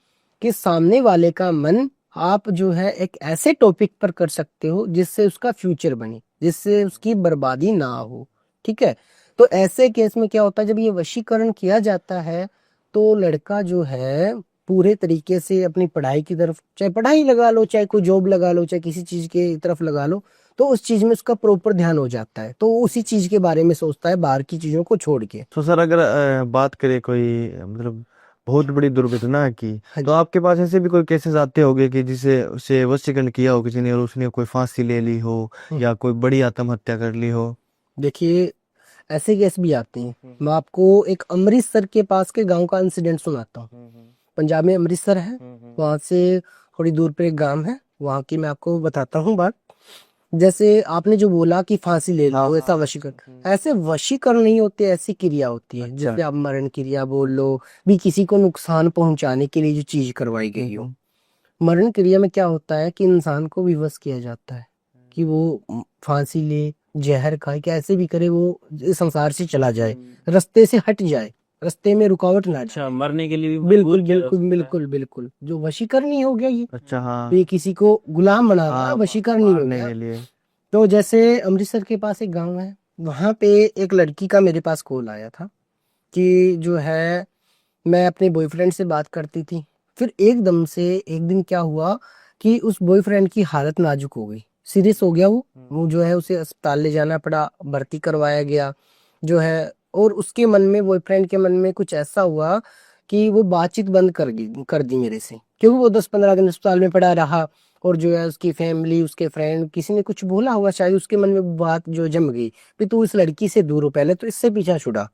कि सामने वाले का मन आप जो है एक ऐसे टॉपिक पर कर सकते हो जिससे उसका फ्यूचर बने, जिससे उसकी बर्बादी ना हो, ठीक है। तो ऐसे केस में क्या होता है, जब ये वशीकरण किया जाता है तो लड़का जो है पूरे तरीके से अपनी पढ़ाई की तरफ, चाहे पढ़ाई लगा लो, चाहे कोई जॉब लगा लो, चाहे किसी चीज की तरफ लगा लो, तो उस चीज में उसका प्रॉपर ध्यान हो जाता है, तो उसी चीज के बारे में सोचता है, बाहर की चीजों को छोड़ के। तो सर अगर बात करें कोई मतलब बहुत बड़ी दुर्घटना की, हाँ तो जी। आपके पास ऐसे भी कोई केसेस आते होंगे कि जिसे उसे वशीकरण किया हो किसी ने और उसने कोई फांसी ले ली हो या कोई बड़ी आत्महत्या कर ली हो? देखिए, ऐसे केस भी आते हैं। मैं आपको एक अमृतसर के पास के गांव का इंसिडेंट सुनाता हूँ। पंजाब में अमृतसर है, वहां से थोड़ी दूर पे एक गांव है, वहां की मैं आपको बताता हूँ बात। जैसे आपने जो बोला कि फांसी ले लो, ऐसा वशीकरण, ऐसे वशीकरण नहीं होते, ऐसी क्रिया होती है जैसे आप मरण क्रिया बोल लो, भी किसी को नुकसान पहुंचाने के लिए जो चीज करवाई गई हो। मरण क्रिया में क्या होता है कि इंसान को विवश किया जाता है कि वो फांसी ले, जहर खाए, कि ऐसे भी करे वो इस संसार से चला जाए, रास्ते से हट जाए, रास्ते में रुकावट ना जाए। अच्छा, मरने के लिए भी बिल्कुल मजबूर किया जा बिल्कुल सकता है। बिल्कुल बिल्कुल, जो वशीकरण ही हो गया ये। अच्छा, हाँ। ये किसी को गुलाम बना रहा, हाँ, वशीकरण ही हो मारने गया। के लिए। तो जैसे अमृतसर के पास एक गांव है, वहां पे एक लड़की का मेरे पास कॉल आया था कि जो है मैं अपने बॉयफ्रेंड से बात करती थी, फिर एकदम से एक दिन क्या हुआ कि उस बॉयफ्रेंड की हालत नाजुक हो गई, सीरियस हो गया वो जो है उसे अस्पताल ले जाना पड़ा, भर्ती करवाया गया जो है। और उसके मन में, बॉयफ्रेंड के मन में कुछ ऐसा हुआ कि वो बातचीत बंद कर दी मेरे से, क्योंकि वो 10-15 दिन अस्पताल में पड़ा रहा। और जो है उसकी फैमिली, उसके फ्रेंड, किसी ने कुछ बोला हुआ, शायद उसके मन में बात जो जम गई कि तू इस लड़की से दूर हो, पहले तो इससे पीछा छुड़ा।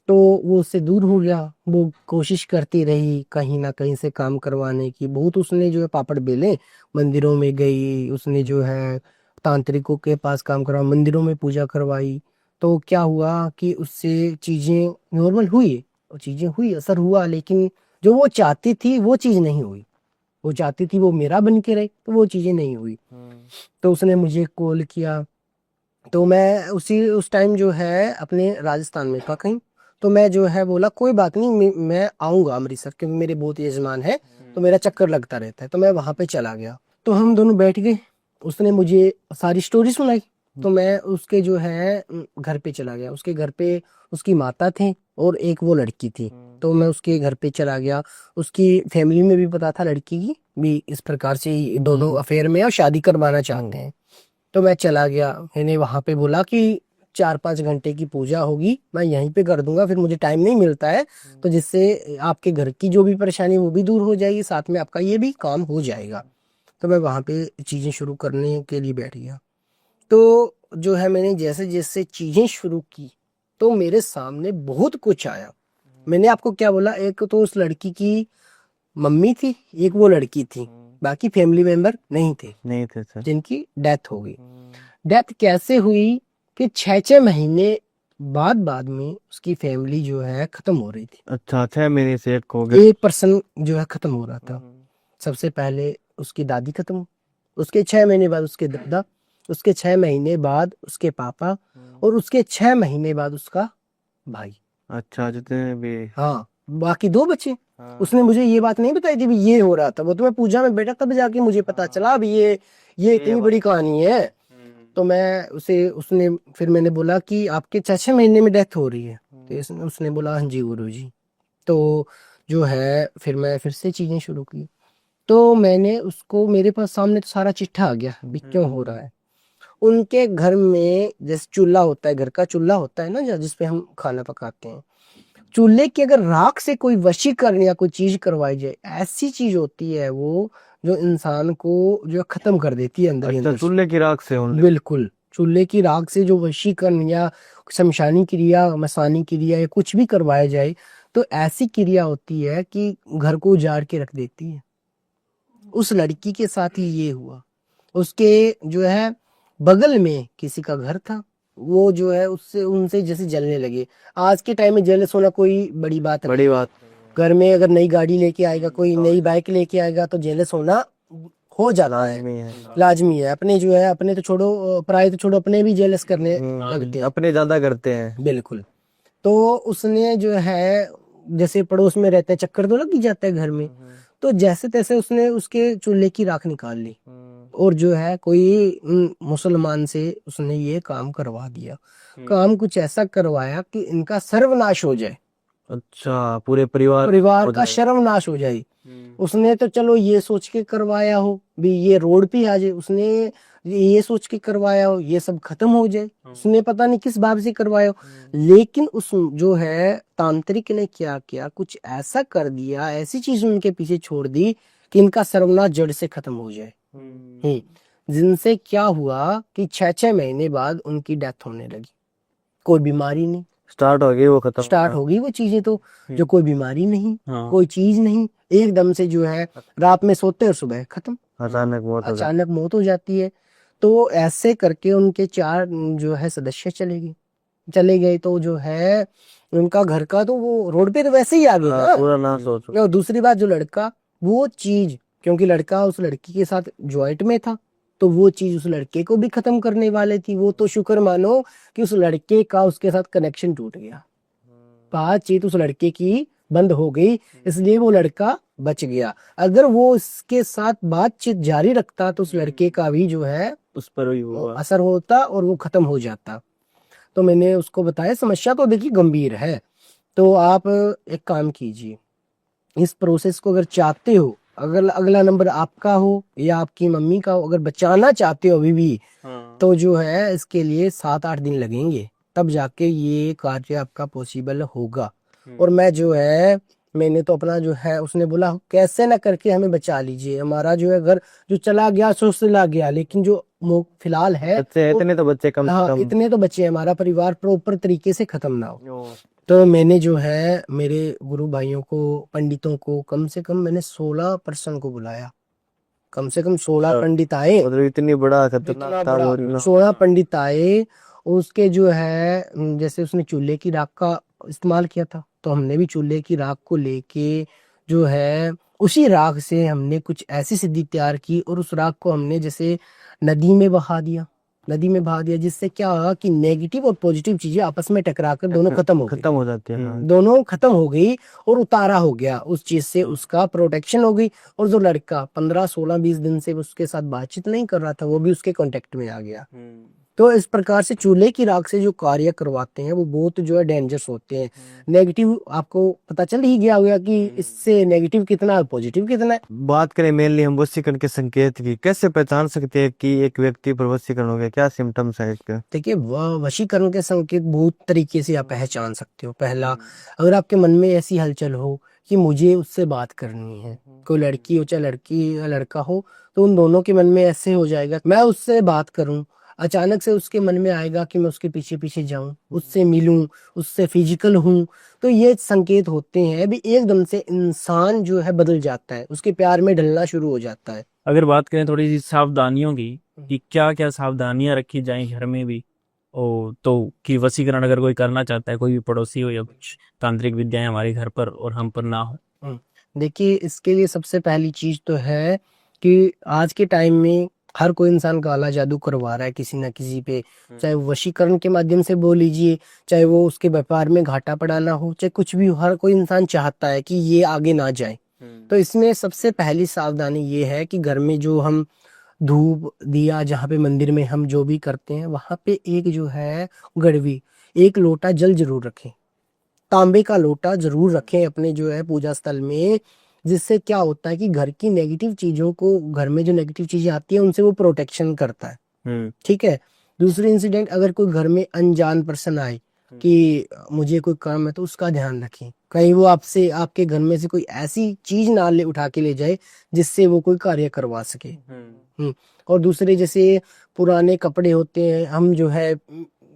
तो वो उससे दूर हो गया। वो कोशिश करती रही कहीं ना कहीं से काम करवाने की, बहुत उसने जो है पापड़ बेले, मंदिरों में गई, उसने जो है तांत्रिकों के पास काम करवा, मंदिरों में पूजा करवाई। तो क्या हुआ कि उससे चीजें नॉर्मल हुई, वो चीजें हुई, असर हुआ, लेकिन जो वो चाहती थी वो चीज नहीं हुई। वो चाहती थी वो मेरा बन के रहे, तो वो चीजें नहीं हुई। तो उसने मुझे कॉल किया, तो मैं उस टाइम जो है अपने राजस्थान में था कहीं। तो मैं जो है बोला कोई बात नहीं, मैं आऊंगा अमृतसर, क्योंकि मेरे बहुत यजमान है, तो मेरा चक्कर लगता रहता है। तो मैं वहां पे चला गया, तो हम दोनों बैठ गए, उसने मुझे सारी स्टोरी सुनाई। तो मैं उसके जो है घर पे चला गया। उसके घर पे उसकी माता थे और एक वो लड़की थी। तो मैं उसके घर पे चला गया। उसकी फैमिली में भी पता था लड़की की भी इस प्रकार से दोनों अफेयर में और शादी करवाना चाहते हैं। तो मैं चला गया, मैंने वहां पे बोला कि 4-5 घंटे की पूजा होगी, मैं यहीं पे कर दूंगा, फिर मुझे टाइम नहीं मिलता है, तो जिससे आपके घर की जो भी परेशानी वो भी दूर हो जाएगी, साथ में आपका ये भी काम हो जाएगा। तो मैं वहां पे चीजें शुरू करने के लिए बैठ गया। तो जो है मैंने जैसे जैसे चीजें शुरू की तो मेरे सामने बहुत कुछ आया। मैंने आपको क्या बोला, एक तो उस लड़की की मम्मी थी, एक वो लड़की थी, बाकी फैमिली मेंबर नहीं थे, नहीं थे सर। जिनकी डेथ हो गई। डेथ कैसे हुई कि 6-6 महीने बाद में उसकी फैमिली जो है खत्म हो रही थी। अच्छा, 6 महीने से एक हो गए। एक पर्सन जो है खत्म हो रहा था। सबसे पहले उसकी दादी खत्म, उसके 6 महीने बाद उसके दादा, उसके 6 महीने बाद उसके पापा, और उसके 6 महीने बाद उसका भाई। अच्छा, जितने भी। हाँ, बाकी 2 बचे। हाँ। उसने मुझे ये बात नहीं बताई थी भी ये हो रहा था, वो तो मैं पूजा में बैठा तब जाके मुझे पता चला अभी ये इतनी बड़ी कहानी है। तो मैं उसने फिर मैंने बोला कि आपके 6 महीने में डेथ हो रही है, तो उसने बोला हाँ जी गुरु जी। तो जो है फिर मैं फिर से चीजें शुरू की, तो मैंने उसको, मेरे पास सामने तो सारा चिट्ठा आ गया भी क्यों हो रहा है। उनके घर में जैसे चूल्हा होता है, घर का चूल्हा होता है ना जिसपे हम खाना पकाते हैं, चूल्हे की अगर राख से कोई वशीकरण या कोई चीज करवाई जाए, ऐसी चीज होती है वो जो इंसान को जो खत्म कर देती है अंदर ही अच्छा, अंदर से। चूल्हे की राख से बिल्कुल, चूल्हे की राख से जो वशीकरण या शमशानी क्रिया, मसानी क्रिया या कुछ भी करवाया जाए, तो ऐसी क्रिया होती है कि घर को उजाड़ के रख देती है। उस लड़की के साथ ही ये हुआ। उसके जो है बगल में किसी का घर था, वो जो है उससे उनसे जैसे जलने लगे। आज के टाइम में जेलस होना कोई बड़ी बात नहीं। बड़ी बात। घर में अगर नई गाड़ी लेके आएगा, कोई नई बाइक लेके आएगा, तो जेलस होना हो जाना है, लाजमी है। अपने जो है, अपने तो छोड़ो, पराये तो छोड़ो, अपने भी जेलस करने लगते हैं, अपने ज्यादा करते हैं। बिल्कुल। तो उसने जो है, जैसे पड़ोस में रहते हैं, चक्कर तो लग ही जाता है घर में, तो जैसे तैसे उसने उसके चूल्हे की राख निकाल ली, और जो है कोई मुसलमान से उसने ये काम करवा दिया। काम कुछ ऐसा करवाया कि इनका सर्वनाश हो जाए। अच्छा, पूरे परिवार का सर्वनाश हो जाए। उसने तो चलो ये सोच के करवाया हो भी ये रोड पे आ जाए, उसने ये सोच के करवाया हो ये सब खत्म हो जाए, उसने पता नहीं किस भाव से करवाया हो। लेकिन उस जो है तांत्रिक ने क्या किया, कुछ ऐसा कर दिया, ऐसी चीज उनके पीछे छोड़ दी कि इनका सर्वनाश जड़ से खत्म हो जाए। जिनसे क्या हुआ कि 6 महीने बाद उनकी डेथ होने लगी। कोई बीमारी नहीं, स्टार्ट हो गई, वो खत्म स्टार्ट हो गई वो चीजें, तो जो कोई बीमारी नहीं, हाँ। कोई चीज नहीं, एकदम से जो है रात में सोते और सुबह खत्म, अचानक मौत हो जाती है। तो ऐसे करके उनके 4 जो है सदस्य चले गए। तो जो है उनका घर का तो वो रोड पे तो वैसे ही आ गया ना। पूरा नाश हो चुका। और दूसरी बात, जो लड़का, वो चीज, क्योंकि लड़का उस लड़की के साथ ज्वाइंट में था, तो वो चीज उस लड़के को भी खत्म करने वाले थी। वो तो शुक्र मानो कि उस लड़के का उसके साथ कनेक्शन टूट गया, बातचीत उस लड़के की बंद हो गई, इसलिए वो लड़का बच गया। अगर वो इसके साथ बातचीत जारी रखता तो उस लड़के का भी जो है उस पर ही हुआ असर होता और वो खत्म हो जाता। तो मैंने उसको बताया समस्या तो देखिए गंभीर है, तो आप एक काम कीजिए, इस प्रोसेस को अगर चाहते हो, अगर अगला नंबर आपका हो या आपकी मम्मी का हो, अगर बचाना चाहते हो अभी भी, तो जो है इसके लिए 7-8 दिन लगेंगे, तब जाके ये कार्य आपका पॉसिबल होगा। और मैं जो है, मैंने तो अपना जो है, उसने बोला कैसे ना करके हमें बचा लीजिए, हमारा जो है घर जो चला गया सो चला गया, लेकिन जो फिलहाल है बच्चे, इतने तो बच्चे कम से कम, इतने तो बच्चे, हमारा परिवार प्रॉपर तरीके से खत्म ना हो। तो मैंने जो है मेरे गुरु भाइयों को, पंडितों को, कम से कम मैंने 16 पर्सन को बुलाया, कम से कम 16 पंडित आए। मतलब इतनी बड़ा खतरनाक था वो। 16 पंडित आए। उसके जो है जैसे उसने चूल्हे की राख का इस्तेमाल किया था, तो हमने भी चूल्हे की राख को लेके जो है उसी राख से हमने कुछ ऐसी सिद्धि तैयार की, और उस राख को हमने जैसे नदी में बहा दिया, जिससे क्या हुआ कि नेगेटिव और पॉजिटिव चीजें आपस में टकराकर दोनों खत्म हो जाती है। हाँ। दोनों खत्म हो गई, और उतारा हो गया उस चीज से, उसका प्रोटेक्शन हो गई। और जो लड़का 15, 16, 20 दिन से उसके साथ बातचीत नहीं कर रहा था, वो भी उसके कांटेक्ट में आ गया। तो इस प्रकार से चूल्हे की राख से जो कार्य करवाते हैं वो बहुत जो है डेंजरस होते हैं। नेगेटिव आपको पता चल ही गया होगा कि इससे नेगेटिव कितना है, पॉजिटिव कितना है। बात करें मेनली हम वशीकरण के संकेत की, कैसे पहचान सकते हैं कि एक व्यक्ति पर वशीकरण हो गया, क्या सिम्टम्स है इसके? देखिए, वशीकरण के संकेत बहुत तरीके से आप पहचान सकते हो। पहला, अगर आपके मन में ऐसी हलचल हो कि मुझे उससे बात करनी है, कोई लड़की हो चाहे लड़की या लड़का हो, तो उन दोनों के मन में ऐसे हो जाएगा मैं उससे बात करूं। अचानक से उसके मन में आएगा कि मैं उसके पीछे पीछे जाऊं, उससे मिलूं, उससे फिजिकल हूं। तो ये संकेत होते हैं भी एकदम से इंसान जो है बदल जाता है, उसके प्यार में ढलना शुरू हो जाता है। अगर बात करें थोड़ी सी सावधानियों की, कि क्या क्या सावधानियां रखी जाएं घर में भी, ओ तो कि वशीकरण अगर कोई करना चाहता है, कोई भी पड़ोसी हो या कुछ तांत्रिक विद्याएं हमारे घर पर और हम पर ना हो। देखिए, इसके लिए सबसे पहली चीज तो है कि आज के टाइम में हर कोई इंसान काला जादू करवा रहा है किसी ना किसी पे, चाहे वो वशीकरण के माध्यम से बोल लीजिए, चाहे वो उसके व्यापार में घाटा पड़ाना हो, चाहे कुछ भी हो, हर कोई इंसान चाहता है कि ये आगे ना जाए। तो इसमें सबसे पहली सावधानी ये है कि घर में जो हम धूप दिया, जहाँ पे मंदिर में हम जो भी करते हैं, वहां पे एक जो है गड़वी, एक लोटा जल जरूर रखें, तांबे का लोटा जरूर रखें अपने जो है पूजा स्थल में। जिससे क्या होता है कि घर की नेगेटिव चीजों को, घर में जो नेगेटिव चीजें आती है उनसे वो प्रोटेक्शन करता है। ठीक है। दूसरी इंसिडेंट, अगर कोई घर में अनजान पर्सन आए कि मुझे कोई काम है, तो उसका ध्यान रखें, कहीं वो आपसे, आपके घर में से कोई ऐसी चीज ना ले उठा के ले जाए जिससे वो कोई कार्य करवा सके। और दूसरे, जैसे पुराने कपड़े होते हैं, हम जो है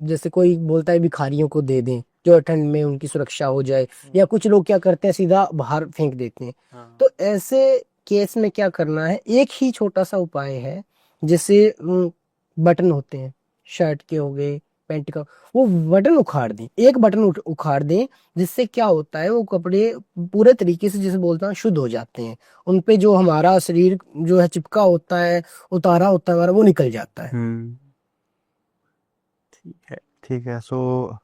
जैसे कोई बोलता है भिखारियों को दे दें, जो ठंड में उनकी सुरक्षा हो जाए, या कुछ लोग क्या करते हैं सीधा बाहर फेंक देते हैं। तो ऐसे केस में क्या करना है, एक ही छोटा सा उपाय है। जैसे बटन होते हैं शर्ट के हो गए, पैंट का, वो बटन उखाड़ दें, एक बटन उखाड़ दें। जिससे क्या होता है, वो कपड़े पूरे तरीके से, जैसे बोलता हूँ, शुद्ध हो जाते हैं। उनपे जो हमारा शरीर जो है चिपका होता है, उतारा होता है हमारा, वो निकल जाता है। ठीक है, ठीक है। सो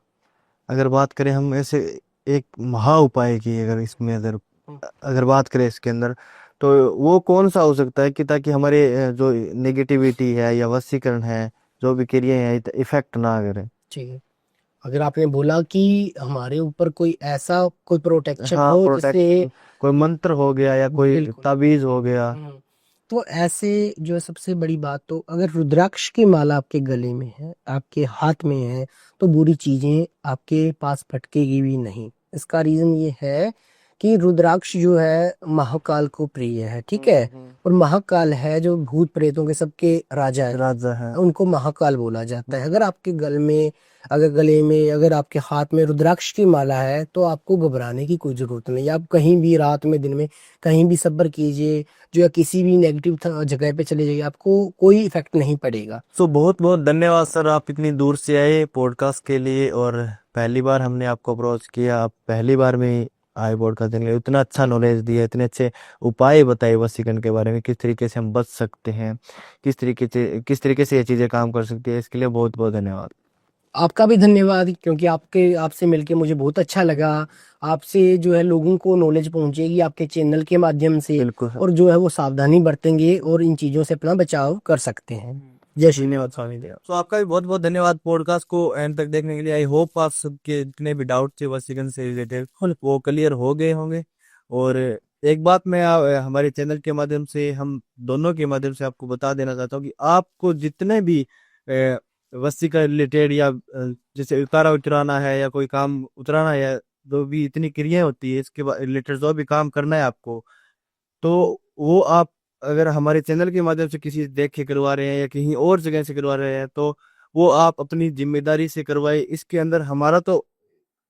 अगर बात करें हम ऐसे एक महा उपाय की, अगर इसमें अगर अगर बात करें इसके अंदर, तो वो कौन सा हो सकता है कि ताकि हमारे जो नेगेटिविटी है या वशीकरण है, जो भी क्रिया है, इफेक्ट ना करे। ठीक है। अगर आपने बोला कि हमारे ऊपर कोई ऐसा कोई प्रोटेक्शन हाँ, हो जिससे, प्रोटेक्शन, कोई मंत्र हो गया या कोई बिल्कुल। ताबीज हो गया। तो ऐसे जो है, सबसे बड़ी बात तो, अगर रुद्राक्ष की माला आपके गले में है, आपके हाथ में है, तो बुरी चीजें आपके पास फटकेगी भी नहीं। इसका रीजन ये है कि रुद्राक्ष जो है महाकाल को प्रिय है, ठीक है। और महाकाल है जो भूत प्रेतों के सबके राजा है, राजा है। उनको महाकाल बोला जाता है। अगर आपके गले में, अगर आपके हाथ में रुद्राक्ष की माला है, तो आपको घबराने की कोई जरूरत नहीं। आप कहीं भी रात में, दिन में, कहीं भी सब्र कीजिए, जो है किसी भी नेगेटिव जगह पे चले जाइए, आपको कोई इफेक्ट नहीं पड़ेगा। सो बहुत बहुत धन्यवाद सर, आप इतनी दूर से आए पॉडकास्ट के लिए, और पहली बार हमने आपको अप्रोच किया, आप पहली बार में ही आए पॉडकास्ट देने के लिए। इतना अच्छा नॉलेज दिया, इतने अच्छे उपाय बताए वशीकरण के बारे में, किस तरीके से हम बच सकते हैं, किस तरीके से ये चीजें काम कर सकती है। इसके लिए बहुत बहुत धन्यवाद। आपका भी धन्यवाद, क्योंकि आपसे मिलके मुझे बहुत अच्छा लगा। आपसे जो है लोगों को नॉलेज पहुंचेगी आपके चैनल के माध्यम से, बिल्कुल सर। और जो है वो सावधानी बरतेंगे और इन चीजों से अपना बचाव कर सकते हैं। जय श्री। धन्यवाद स्वामी देव। तो आपका भी बहुत बहुत धन्यवाद पॉडकास्ट को एंड तक देखने के लिए। आई होप आप सबके जितने भी डाउट थे वशीकरण से रिलेटेड वो क्लियर हो गए होंगे। और एक बात मैं हमारे चैनल के माध्यम से, हम दोनों के माध्यम से आपको बता देना चाहता हूँ कि आपको जितने भी वशीकरण रिलेटेड या जैसे उतारा उतराना है या कोई काम उतराना है, या जो भी इतनी क्रियाएं होती है इसके रिलेटेड जो भी काम करना है आपको, तो वो आप अगर हमारे चैनल के माध्यम से किसी से देख के करवा रहे हैं या कहीं और जगह से करवा रहे हैं, तो वो आप अपनी जिम्मेदारी से करवाए। इसके अंदर हमारा तो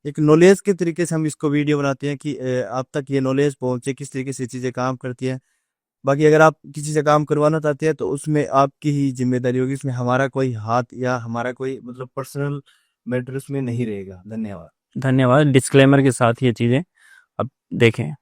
एक नॉलेज के तरीके से हम इसको वीडियो बनाते हैं कि आप तक ये नॉलेज पहुंचे, किस तरीके से चीजें काम करती हैं। बाकी अगर आप किसी से काम करवाना चाहते हैं तो उसमें आपकी ही जिम्मेदारी होगी, इसमें हमारा कोई हाथ या हमारा कोई मतलब पर्सनल मैटर उसमें नहीं रहेगा। धन्यवाद। धन्यवाद। डिस्क्लेमर के साथ ये चीजें अब देखें।